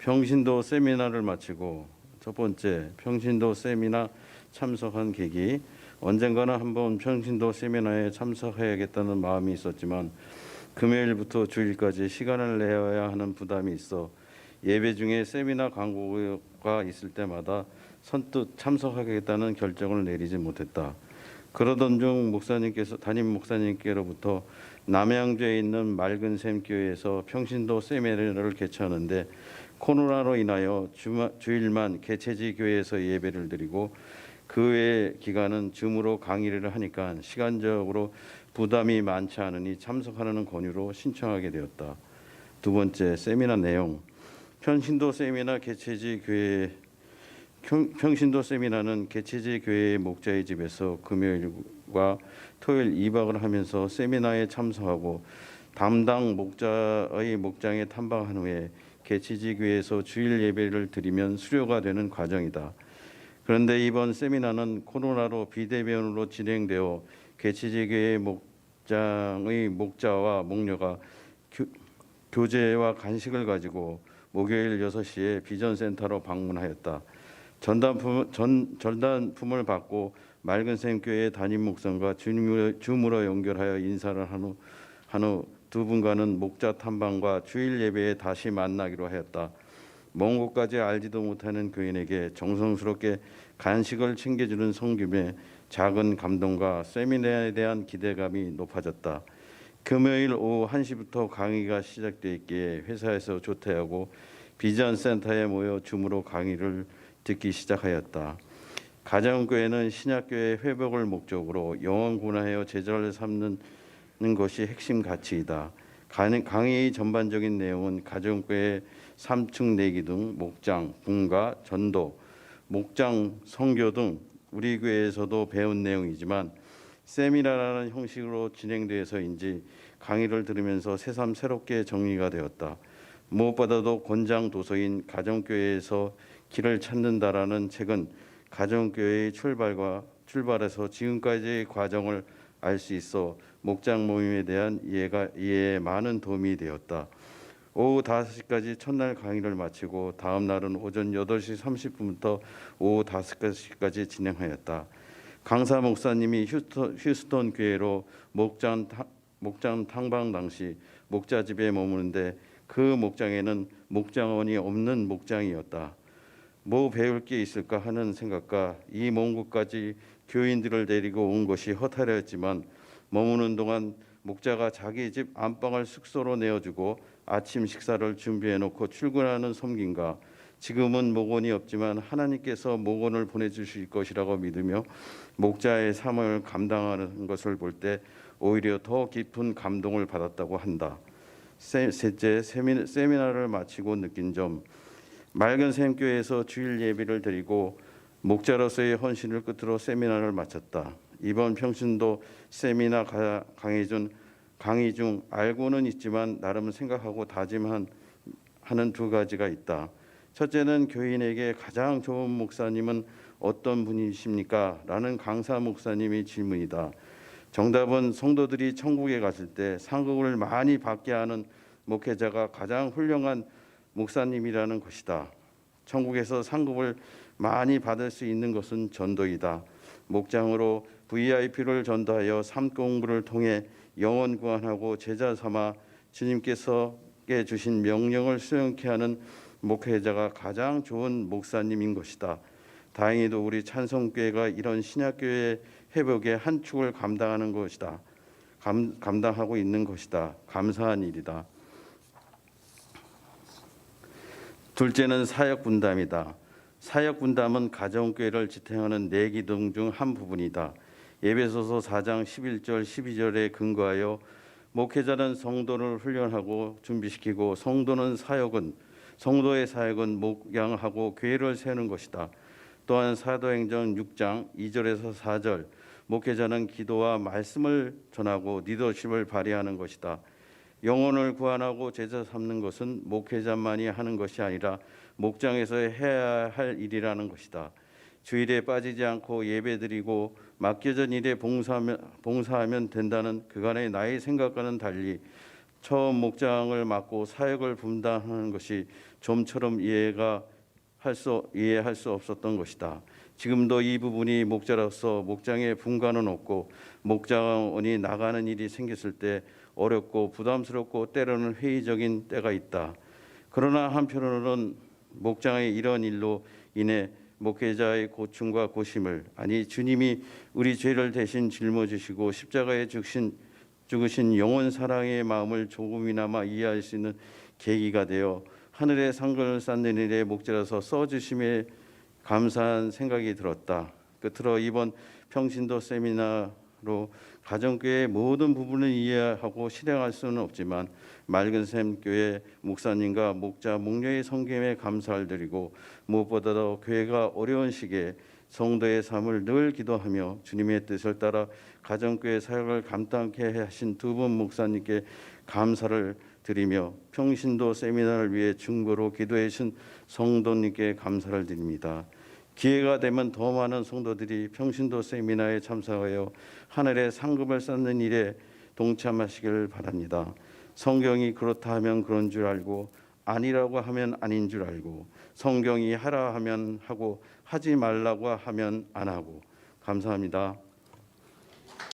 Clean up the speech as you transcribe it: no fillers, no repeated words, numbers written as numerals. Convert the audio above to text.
평신도 세미나를 마치고 첫 번째 평신도 세미나 참석한 계기. 언젠가는 한번 평신도 세미나에 참석해야겠다는 마음이 있었지만 금요일부터 주일까지 시간을 내어야 하는 부담이 있어 예배 중에 세미나 광고가 있을 때마다 선뜻 참석하겠다는 결정을 내리지 못했다. 그러던 중 담임 목사님께로부터 남양주에 있는 맑은샘 교회에서 평신도 세미나를 개최하는데 코로나로 인하여 주일만 개최지 교회에서 예배를 드리고 그 외 기간은 줌으로 강의를 하니까 시간적으로 부담이 많지 않으니 참석하는 권유로 신청하게 되었다. 두 번째, 세미나 내용. 평신도 세미나는 개최지 교회의 목자의 집에서 금요일과 토요일 2박을 하면서 세미나에 참석하고 담당 목자의 목장에 탐방한 후에 개최지 교회에서 주일 예배를 드리면 수료가 되는 과정이다. 그런데 이번 세미나는 코로나로 비대면으로 진행되어 개최지 교회 목장의 목자와 목녀가 교재와 간식을 가지고 목요일 6시에 비전센터로 방문하였다. 전단품을 받고 맑은샘 교회 담임 목사가 줌으로 연결하여 인사를 한 후 두 분과는 목자 탐방과 주일 예배에 다시 만나기로 하였다. 먼 곳까지 알지도 못하는 교인에게 정성스럽게 간식을 챙겨주는 성김에 작은 감동과 세미나에 대한 기대감이 높아졌다. 금요일 오후 1시부터 강의가 시작되었기에 회사에서 조퇴하고 비전센터에 모여 줌으로 강의를 듣기 시작하였다. 가정교회는 신약교회 회복을 목적으로 영원군화하여 제자를 삼는 것이 핵심 가치이다. 강의의 전반적인 내용은 가정교회 3층 내기 등 목장, 분가, 전도, 목장, 선교 등 우리 교회에서도 배운 내용이지만 세미나라는 형식으로 진행돼서인지 강의를 들으면서 새삼 새롭게 정리가 되었다. 무엇보다도 권장 도서인 가정교회에서 길을 찾는다라는 책은 가정교회의 출발에서 지금까지의 과정을 알 수 있어 목장 모임에 대한 이해에 많은 도움이 되었다. 오후 5시까지 첫날 강의를 마치고 다음 날은 오전 8시 30분부터 오후 5시까지 진행하였다. 강사 목사님이 휴스턴 교회로 목장 탐방 당시 목자 집에 머무는데 그 목장에는 목장원이 없는 목장이었다. 뭐 배울 게 있을까 하는 생각과 이 먼 곳까지 교인들을 데리고 온 것이 허탈했지만 머무는 동안 목자가 자기 집 안방을 숙소로 내어주고 아침 식사를 준비해놓고 출근하는 섬김과 지금은 목원이 없지만 하나님께서 목원을 보내주실 것이라고 믿으며 목자의 삶을 감당하는 것을 볼 때 오히려 더 깊은 감동을 받았다고 한다. 셋째, 세미나를 마치고 느낀 점. 맑은샘 교회에서 주일 예배를 드리고 목자로서의 헌신을 끝으로 세미나를 마쳤다. 이번 평신도 세미나 강의 중 알고는 있지만 나름 생각하고 다짐하는 두 가지가 있다. 첫째는 교인에게 가장 좋은 목사님은 어떤 분이십니까? 라는 강사 목사님의 질문이다. 정답은 성도들이 천국에 갔을 때 상급을 많이 받게 하는 목회자가 가장 훌륭한 목사님이라는 것이다. 천국에서 상급을 많이 받을 수 있는 것은 전도이다. 목장으로 VIP를 전도하여 삶 공부를 통해 영혼 구원하고 제자 삼아 주님께서 주신 명령을 수행케 하는 목회자가 가장 좋은 목사님인 것이다. 다행히도 우리 찬성교회가 이런 신약교회 회복의 한 축을 감당하고 있는 것이다. 감사한 일이다. 둘째는 사역분담이다. 사역분담은 가정교회를 지탱하는 네 기둥 중 한 부분이다. 에베소서 4장 11절 12절에 근거하여 목회자는 성도를 훈련하고 준비시키고 성도의 사역은 목양하고 교회를 세우는 것이다. 또한 사도행전 6장 2절에서 4절 목회자는 기도와 말씀을 전하고 리더십을 발휘하는 것이다. 영혼을 구원하고 제자 삼는 것은 목회자만이 하는 것이 아니라 목장에서 해야 할 일이라는 것이다. 주일에 빠지지 않고 예배드리고 맡겨진 일에 봉사하면 된다는 그간의 나의 생각과는 달리 처음 목장을 맡고 사역을 분담하는 것이 좀처럼 이해할 수 없었던 것이다. 지금도 이 부분이 목자로서 목장에 분간은 없고 목장원이 나가는 일이 생겼을 때 어렵고 부담스럽고 때로는 회의적인 때가 있다. 그러나 한편으로는 목장의 이런 일로 인해 목회자의 고충과 고심을, 아니 주님이 우리 죄를 대신 짊어지시고 십자가에 죽으신 영원 사랑의 마음을 조금이나마 이해할 수 있는 계기가 되어 하늘의 상급을 쌓는 일에 목자라서 써주심에 감사한 생각이 들었다. 끝으로 이번 평신도 세미나로 가정교회의 모든 부분을 이해하고 실행할 수는 없지만 맑은 샘 교회 목사님과 목자 목녀의 섬김에 감사를 드리고 무엇보다도 교회가 어려운 시기에 성도의 삶을 늘 기도하며 주님의 뜻을 따라 가정교회 사역을 감당케 하신 두 분 목사님께 감사를 드리며 평신도 세미나를 위해 중보로 기도해 주신 성도님께 감사를 드립니다. 기회가 되면 더 많은 성도들이 평신도 세미나에 참석하여 하늘의 상급을 쌓는 일에 동참하시길 바랍니다. 성경이 그렇다 하면 그런 줄 알고 아니라고 하면 아닌 줄 알고 성경이 하라 하면 하고 하지 말라고 하면 안 하고. 감사합니다.